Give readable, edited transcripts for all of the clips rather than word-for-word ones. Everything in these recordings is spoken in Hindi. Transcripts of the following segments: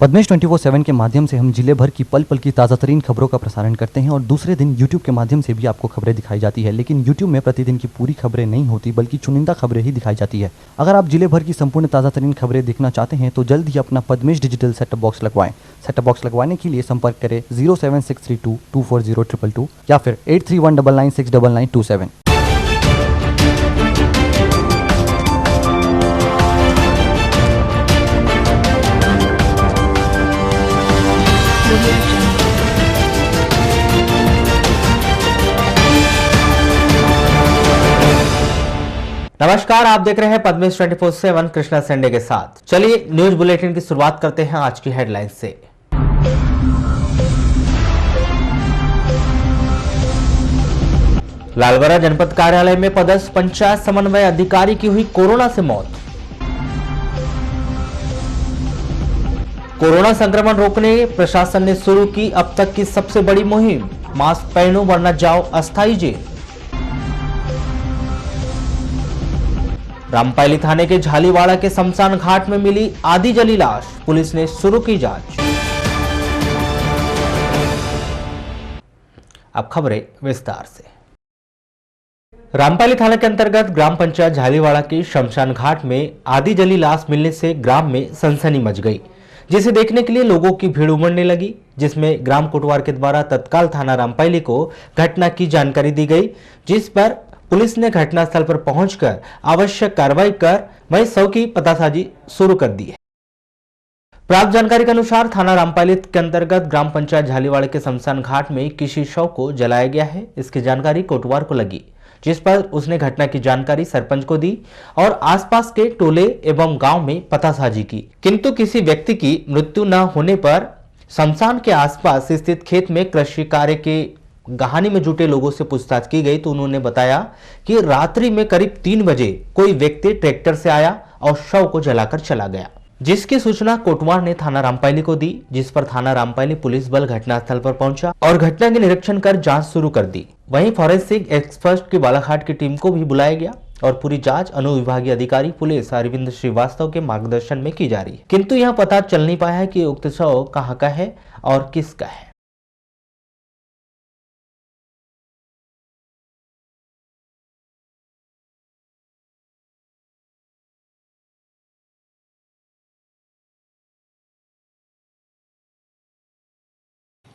पद्मेश 24/7 के माध्यम से हम जिले भर की पल पल की ताज़ा तरीन खबरों का प्रसारण करते हैं और दूसरे दिन यूट्यूब के माध्यम से भी आपको खबरें दिखाई जाती है। लेकिन यूट्यूब में प्रतिदिन की पूरी खबरें नहीं होती बल्कि चुनिंदा खबरें ही दिखाई जाती है। अगर आप जिले भर की संपूर्ण ताज़ा तरीन खबरें देखना चाहते हैं तो जल्द ही अपना पद्मेश डिजिटल सेटअप बॉक्स लगवाएं। सेटअप बॉक्स लगवाने के लिए संपर्क करें 07632240222 या फिर 8319969927। नमस्कार, आप देख रहे हैं पद्मेश 24/7 कृष्णा संडे के साथ। चलिए न्यूज बुलेटिन की शुरुआत करते हैं आज की हेडलाइंस से। लालगड़ा जनपद कार्यालय में पदस्थ पंचायत समन्वय अधिकारी की हुई कोरोना से मौत। कोरोना संक्रमण रोकने प्रशासन ने शुरू की अब तक की सबसे बड़ी मुहिम, मास्क पहनो वरना जाओ अस्थायी जेल। रामपायली थाने के झालीवाड़ा के शमशान घाट में मिली आधी जली लाश, पुलिस ने शुरू की जांच। अब खबरें विस्तार से। रामपायली थाना के अंतर्गत ग्राम पंचायत झालीवाड़ा के शमशान घाट में आधी जली लाश मिलने से ग्राम में सनसनी मच गई, जिसे देखने के लिए लोगों की भीड़ उमड़ने लगी, जिसमें ग्राम कोटवार के द्वारा तत्काल थाना रामपायली को घटना की जानकारी दी गई, जिस पर पुलिस ने घटनास्थल पर पहुंचकर आवश्यक कार्रवाई कर वहीं शव की पतासाजी शुरू कर दी है। प्राप्त जानकारी के अनुसार थाना रामपायली के अंतर्गत ग्राम पंचायत झालीवाड़ा के शमशान घाट में किसी शव को जलाया गया है। इसकी जानकारी कोटवार को लगी, जिस पर उसने घटना की जानकारी सरपंच को दी और आसपास के टोले एवं गांव में पतासाजी की, किंतु किसी व्यक्ति की मृत्यु न होने पर शमशान के आसपास स्थित खेत में कृषि कार्य के गहानी में जुटे लोगों से पूछताछ की गई तो उन्होंने बताया कि रात्रि में करीब 3 बजे कोई व्यक्ति ट्रैक्टर से आया और शव को जलाकर चला गया, जिसकी सूचना कोटवार ने थाना रामपायली को दी, जिस पर थाना रामपायली पुलिस बल घटनास्थल पर पहुंचा और घटना के निरीक्षण कर जांच शुरू कर दी। वहीं फॉरेंसिक एक्सपर्ट की बालाघाट की टीम को भी बुलाया गया और पूरी जांच अनुविभागीय अधिकारी पुलिस अरविंद श्रीवास्तव के मार्गदर्शन में की जा रही है, किंतु यह पता चल नहीं पाया है कि उक्त शव कहाँ का है और किसका है।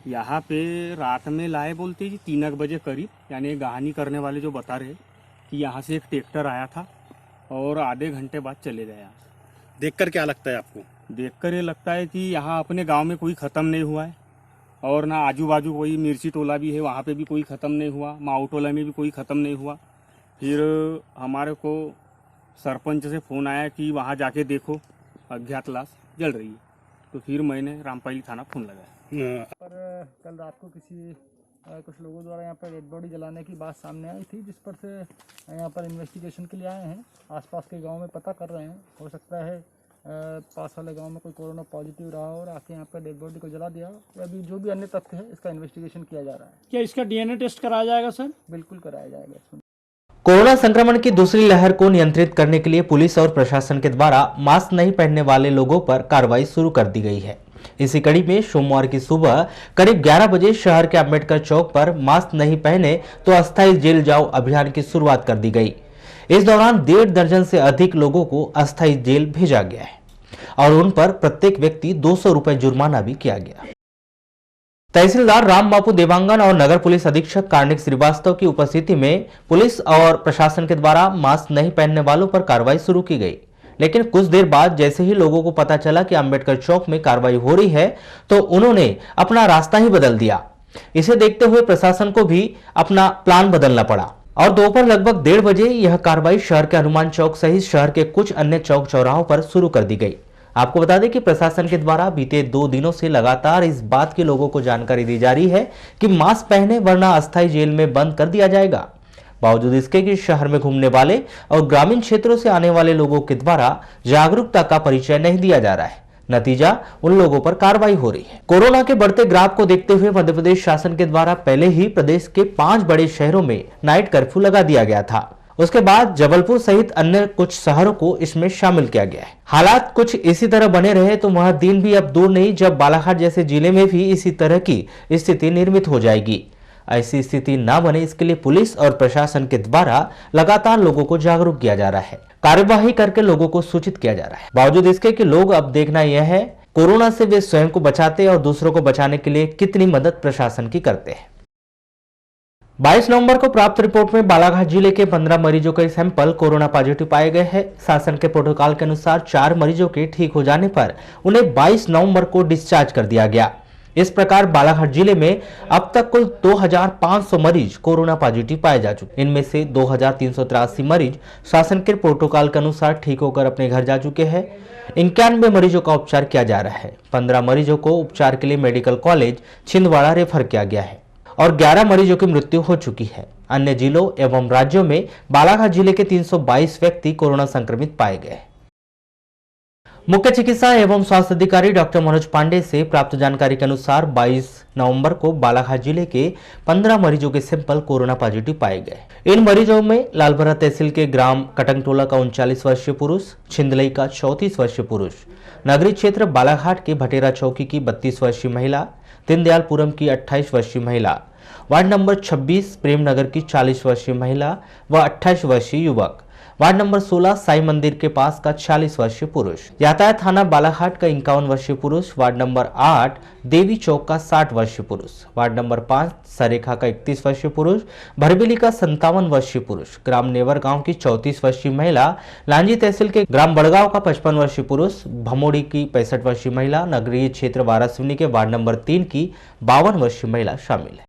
यहाँ पे रात में लाए बोलते जी 3 बजे करीब, यानी गहानी करने वाले जो बता रहे कि यहाँ से एक ट्रैक्टर आया था और आधे घंटे बाद चले गया। देखकर क्या लगता है आपको? देखकर ये लगता है कि यहाँ अपने गांव में कोई ख़त्म नहीं हुआ है और ना आजू बाजू कोई मिर्ची टोला भी है, वहाँ पे भी कोई ख़त्म नहीं हुआ, माऊ टोला में भी कोई ख़त्म नहीं हुआ। फिर हमारे को सरपंच से फ़ोन आया कि वहाँ जाके देखो अज्ञात लाश जल रही है, तो फिर मैंने रामपायली थाना फ़ोन लगाया। पर कल रात को कुछ लोगों द्वारा यहाँ पर डेड बॉडी जलाने की बात सामने आई थी, जिस पर से यहाँ पर इन्वेस्टिगेशन के लिए आए हैं। आसपास के गांव में पता कर रहे हैं, हो सकता है पास वाले गांव में कोई कोरोना पॉजिटिव रहा और आके यहाँ पर डेड बॉडी को जला दिया। अभी जो भी अन्य तथ्य है इसका इन्वेस्टिगेशन किया जा रहा है। क्या इसका डीएनए टेस्ट कराया जाएगा सर? बिल्कुल कराया जाएगा। कोरोना संक्रमण की दूसरी लहर को नियंत्रित करने के लिए पुलिस और प्रशासन के द्वारा मास्क नहीं पहनने वाले लोगों पर कार्रवाई शुरू कर दी गई है। इसी कड़ी में सोमवार की सुबह करीब 11 बजे शहर के अंबेडकर चौक पर मास्क नहीं पहने तो अस्थायी जेल जाओ अभियान की शुरुआत कर दी गई। इस दौरान 1.5 दर्जन से अधिक लोगों को अस्थायी जेल भेजा गया है और उन पर प्रत्येक व्यक्ति 200 रुपए जुर्माना भी किया गया। तहसीलदार राम बापू देवांगन और नगर पुलिस अधीक्षक कार्णिक श्रीवास्तव की उपस्थिति में पुलिस और प्रशासन के द्वारा मास्क नहीं पहनने वालों पर कार्रवाई शुरू की गई। लेकिन कुछ देर बाद जैसे ही लोगों को पता चला कि अंबेडकर चौक में कार्रवाई हो रही है तो उन्होंने अपना रास्ता ही बदल दिया। इसे देखते हुए प्रशासन को भी अपना प्लान बदलना पड़ा और दोपहर लगभग 1:30 बजे यह कार्रवाई शहर के हनुमान चौक सहित शहर के कुछ अन्य चौक चौराहों पर शुरू कर दी गई। आपको बता दें कि प्रशासन के द्वारा बीते 2 दिनों से लगातार इस बात के लोगों को जानकारी दी जा रही है कि मास्क पहने वरना अस्थायी जेल में बंद कर दिया जाएगा। बावजूद इसके कि शहर में घूमने वाले और ग्रामीण क्षेत्रों से आने वाले लोगों के द्वारा जागरूकता का परिचय नहीं दिया जा रहा है। नतीजा उन लोगों पर कार्रवाई हो रही है। कोरोना के बढ़ते ग्राफ को देखते हुए मध्य प्रदेश शासन के द्वारा पहले ही प्रदेश के 5 बड़े शहरों में नाइट कर्फ्यू लगा दिया गया था। उसके बाद जबलपुर सहित अन्य कुछ शहरों को इसमें शामिल किया गया है। हालात कुछ इसी तरह बने रहे तो वह दिन भी अब दूर नहीं जब बालाघाट जैसे जिले में भी इसी तरह की स्थिति निर्मित हो जाएगी। ऐसी स्थिति ना बने इसके लिए पुलिस और प्रशासन के द्वारा लगातार लोगों को जागरूक किया जा रहा है, कार्यवाही करके लोगों को सूचित किया जा रहा है। बावजूद इसके कि लोग अब देखना यह है कोरोना से वे स्वयं को बचाते और दूसरों को बचाने के लिए कितनी मदद प्रशासन की करते हैं। 22 नवंबर को प्राप्त रिपोर्ट में बालाघाट जिले के 15 मरीजों के सैंपल कोरोना पॉजिटिव पाए गए हैं। शासन के प्रोटोकॉल के अनुसार 4 मरीजों के ठीक हो जाने पर उन्हें 22 नवंबर को डिस्चार्ज कर दिया गया। इस प्रकार बालाघाट जिले में अब तक कुल 2500 मरीज कोरोना पॉजिटिव पाए जा चुके। इनमें से 2383 मरीज शासन के प्रोटोकॉल के अनुसार ठीक होकर अपने घर जा चुके हैं। 91 मरीजों का उपचार किया जा रहा है। 15 मरीजों को उपचार के लिए मेडिकल कॉलेज छिंदवाड़ा रेफर किया गया है और 11 मरीजों की मृत्यु हो चुकी है। अन्य जिलों एवं राज्यों में बालाघाट जिले के 322 व्यक्ति कोरोना संक्रमित पाए गए। मुख्य चिकित्सा एवं स्वास्थ्य अधिकारी डॉक्टर मनोज पांडे से प्राप्त जानकारी के अनुसार 22 नवंबर को बालाघाट जिले के 15 मरीजों के सैंपल कोरोना पॉजिटिव पाए गए। इन मरीजों में लालबरा तहसील के ग्राम कटंगटोला का 39 वर्षीय पुरुष, छिंदलई का 34 वर्षीय पुरुष, नगरीय क्षेत्र बालाघाट के भटेरा चौकी की 32 वर्षीय महिला, दीनदयालपुरम की 28 वर्षीय महिला, वार्ड नंबर 26 प्रेमनगर की 40 वर्षीय महिला व 28 वर्षीय युवक, वार्ड नंबर 16 साई मंदिर के पास का 40 वर्षीय पुरुष, यातायात थाना बालाघाट का 51 वर्षीय पुरुष, वार्ड नंबर 8 देवी चौक का 60 वर्षीय पुरुष, वार्ड नंबर 5 सरेखा का 31 वर्षीय पुरुष, भरबिली का 57 वर्षीय पुरुष, ग्राम नेवर गांव की 34 वर्षीय महिला, लांजी तहसील के ग्राम बड़गांव का 55 वर्षीय पुरुष, भमोड़ी की 65 वर्षीय महिला, नगरीय क्षेत्र वारासिवनी के वार्ड नंबर 3 की 52 वर्षीय महिला शामिल है।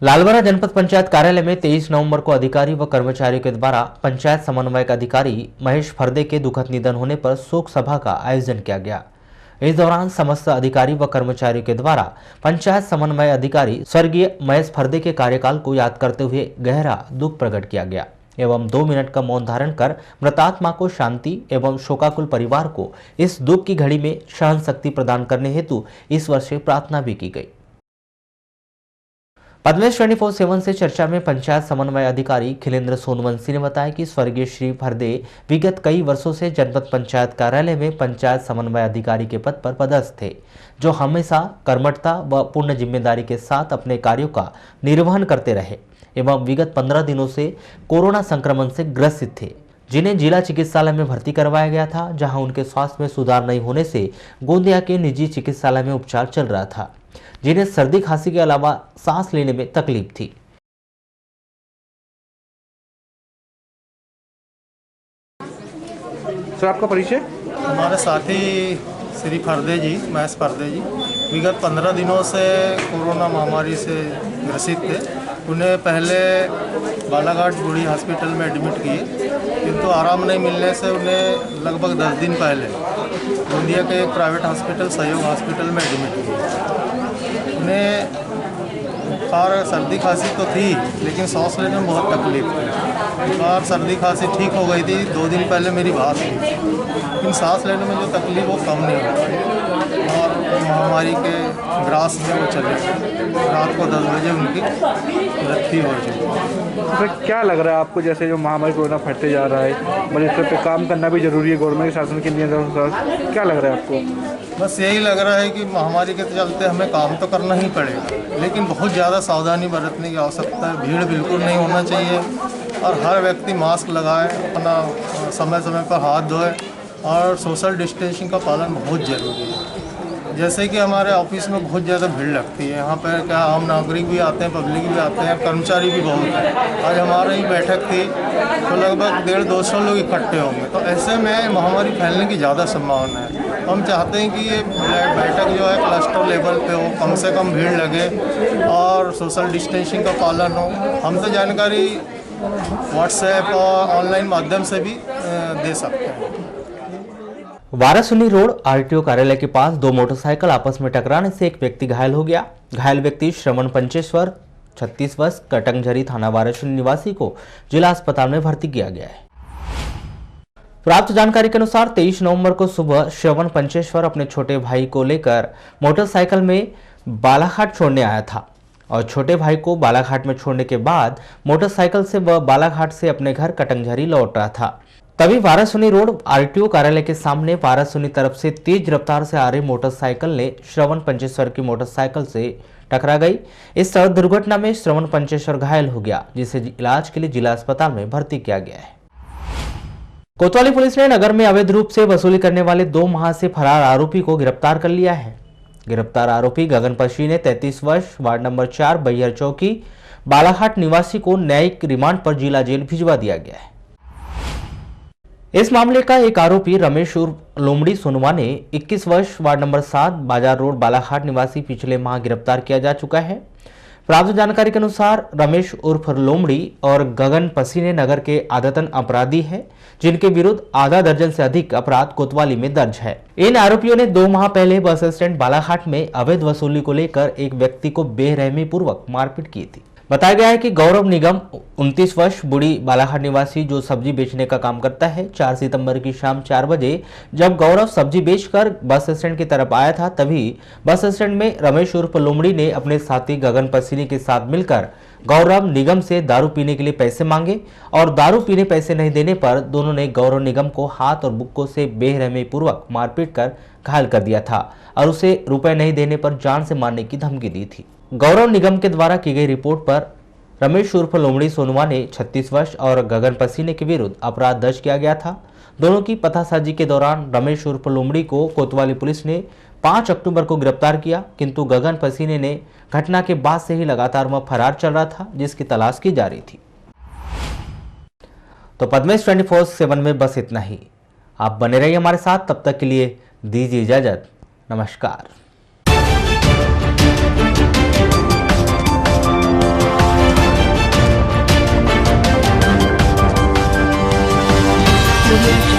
लालबरा जनपद पंचायत कार्यालय में 23 नवंबर को अधिकारी व कर्मचारियों के द्वारा पंचायत समन्वयक अधिकारी महेश फर्दे के दुखद निधन होने पर शोक सभा का आयोजन किया गया। इस दौरान समस्त अधिकारी व कर्मचारियों के द्वारा पंचायत समन्वय अधिकारी स्वर्गीय महेश फर्दे के कार्यकाल को याद करते हुए गहरा दुख प्रकट किया गया एवं 2 मिनट का मौन धारण कर मृतात्मा को शांति एवं शोकाकुल परिवार को इस दुख की घड़ी में सहन शक्ति प्रदान करने हेतु ईश्वर से प्रार्थना भी की गई। पद्मेश 24/7 से चर्चा में पंचायत समन्वय अधिकारी खिलेंद्र सोनवंशी ने बताया कि स्वर्गीय श्री फर्दे विगत कई वर्षों से जनपद पंचायत कार्यालय में पंचायत समन्वय अधिकारी के पद पर पदस्थ थे, जो हमेशा कर्मठता व पूर्ण जिम्मेदारी के साथ अपने कार्यों का निर्वहन करते रहे एवं विगत 15 दिनों से कोरोना संक्रमण से ग्रसित थे, जिन्हें जिला चिकित्सालय में भर्ती करवाया गया था, जहां उनके स्वास्थ्य में सुधार नहीं होने से गोंदिया के निजी चिकित्सालय में उपचार चल रहा था, जिन्हें सर्दी खांसी के अलावा सांस लेने में तकलीफ थी। सर आपका परिचय? हमारे साथी श्री फर्दे जी, महेश फर्दे जी, विगत 15 दिनों से कोरोना महामारी से ग्रसित थे। उन्हें पहले बालाघाट बूढ़ी हॉस्पिटल में एडमिट किए, किंतु आराम नहीं मिलने से उन्हें लगभग 10 दिन पहले गोंदिया के एक प्राइवेट हॉस्पिटल सहयोग हॉस्पिटल में एडमिट किए। उन्हें बुखार सर्दी खांसी तो थी, लेकिन सांस लेने में बहुत तकलीफ थी। बुखार सर्दी खांसी ठीक हो गई थी, 2 दिन पहले मेरी बात हुई, लेकिन सांस लेने में जो तकलीफ वो कम नहीं हुई और महामारी के ग्रास में वो चले। रात को 10 बजे उनकी मृत्यु हो चुकी। तो क्या लग रहा है आपको, जैसे जो महामारी कोरोना फटते जा रहा है, मतलब इस पर काम करना भी जरूरी है गवर्नमेंट के शासन के नियंत्रण, क्या लग रहा है आपको? बस यही लग रहा है कि महामारी के चलते हमें काम तो करना ही पड़ेगा, लेकिन बहुत ज़्यादा सावधानी बरतने की आवश्यकता है। भीड़ बिल्कुल नहीं होना चाहिए और हर व्यक्ति मास्क लगाए, अपना समय समय पर हाथ धोए और सोशल डिस्टेंसिंग का पालन बहुत ज़रूरी है। जैसे कि हमारे ऑफिस में बहुत ज़्यादा भीड़ लगती है, यहाँ पर क्या आम नागरिक भी आते हैं, पब्लिक भी आते हैं, कर्मचारी भी बहुत हैं। आज हमारी ही बैठक थी तो लगभग 150-200 लोग इकट्ठे होंगे, तो ऐसे में महामारी फैलने की ज़्यादा संभावना है। हम चाहते हैं कि ये बैठक जो है क्लस्टर लेवल पे हो, कम से कम भीड़ लगे और सोशल डिस्टेंसिंग का पालन हो। हम तो जानकारी व्हाट्सएप और ऑनलाइन माध्यम से भी दे सकते हैं। वारासिवनी रोड आरटीओ कार्यालय के पास 2 मोटरसाइकिल आपस में टकराने से एक व्यक्ति घायल हो गया। घायल व्यक्ति श्रवण पंचेश्वर 36 वर्ष कटंगझरी थाना वारासिवनी निवासी को जिला अस्पताल में भर्ती किया गया है। प्राप्त जानकारी के अनुसार 23 नवंबर को सुबह श्रवण पंचेश्वर अपने छोटे भाई को लेकर मोटरसाइकिल में बालाघाट छोड़ने आया था और छोटे भाई को बालाघाट में छोड़ने के बाद मोटरसाइकिल से वह बालाघाट से अपने घर कटंगझरी लौट रहा था। तभी वारासुनी रोड आरटीओ कार्यालय के सामने वारासुनी तरफ से तेज रफ्तार से आ रही मोटरसाइकिल ने श्रवण पंचेश्वर की मोटरसाइकिल से टकरा गई। इस सड़क दुर्घटना में श्रवण पंचेश्वर घायल हो गया, जिसे इलाज के लिए जिला अस्पताल में भर्ती किया गया है। कोतवाली पुलिस ने नगर में अवैध रूप से वसूली करने वाले 2 माह से फरार आरोपी को गिरफ्तार कर लिया है। गिरफ्तार आरोपी गगन पशी ने 33 वर्ष वार्ड नंबर 4 बैहर चौकी बालाघाट निवासी को न्यायिक रिमांड पर जिला जेल भिजवा दिया गया है। इस मामले का एक आरोपी रमेश उर्फ लोमड़ी सोनवा ने 21 वर्ष वार्ड नंबर 7 बाजार रोड बालाघाट निवासी पिछले माह गिरफ्तार किया जा चुका है। प्राप्त जानकारी के अनुसार रमेश उर्फ लोमड़ी और गगन पसी ने नगर के आदतन अपराधी है, जिनके विरुद्ध आधा दर्जन से अधिक अपराध कोतवाली में दर्ज है। इन आरोपियों ने 2 माह पहले बस स्टैंड बालाघाट में अवैध वसूली को लेकर एक व्यक्ति को बेरहमी पूर्वक मारपीट की थी। बताया गया है कि गौरव निगम 29 वर्ष बुढ़ी बालाघाट निवासी जो सब्जी बेचने का काम करता है, 4 सितंबर की शाम 4 बजे जब गौरव सब्जी बेचकर बस स्टैंड की तरफ आया था, तभी बस स्टैंड में रमेश उर्फ लोमड़ी ने अपने साथी गगन पसीनी के साथ मिलकर गौरव निगम से दारू पीने के लिए पैसे मांगे और दारू पीने पैसे नहीं देने पर दोनों ने गौरव निगम को हाथ और बुक्कों से बेरहमी पूर्वक मारपीट कर घायल कर दिया था और उसे रुपए नहीं देने पर जान से मारने की धमकी दी थी। गौरव निगम के द्वारा की गई रिपोर्ट पर रमेश उर्फ लोमड़ी सोनवा ने 36 वर्ष और गगन पसीने के विरुद्ध अपराध दर्ज किया गया था। दोनों की पतासाजी के दौरान रमेश उर्फ लोमड़ी को कोतवाली पुलिस ने 5 अक्टूबर को गिरफ्तार किया, किंतु गगन पसीने ने घटना के बाद से ही लगातार वह फरार चल रहा था, जिसकी तलाश की जा रही थी। तो पद्मेश 24/7 में बस इतना ही। आप बने रहिए हमारे साथ, तब तक के लिए दीजिए इजाजत। नमस्कार। Thank you.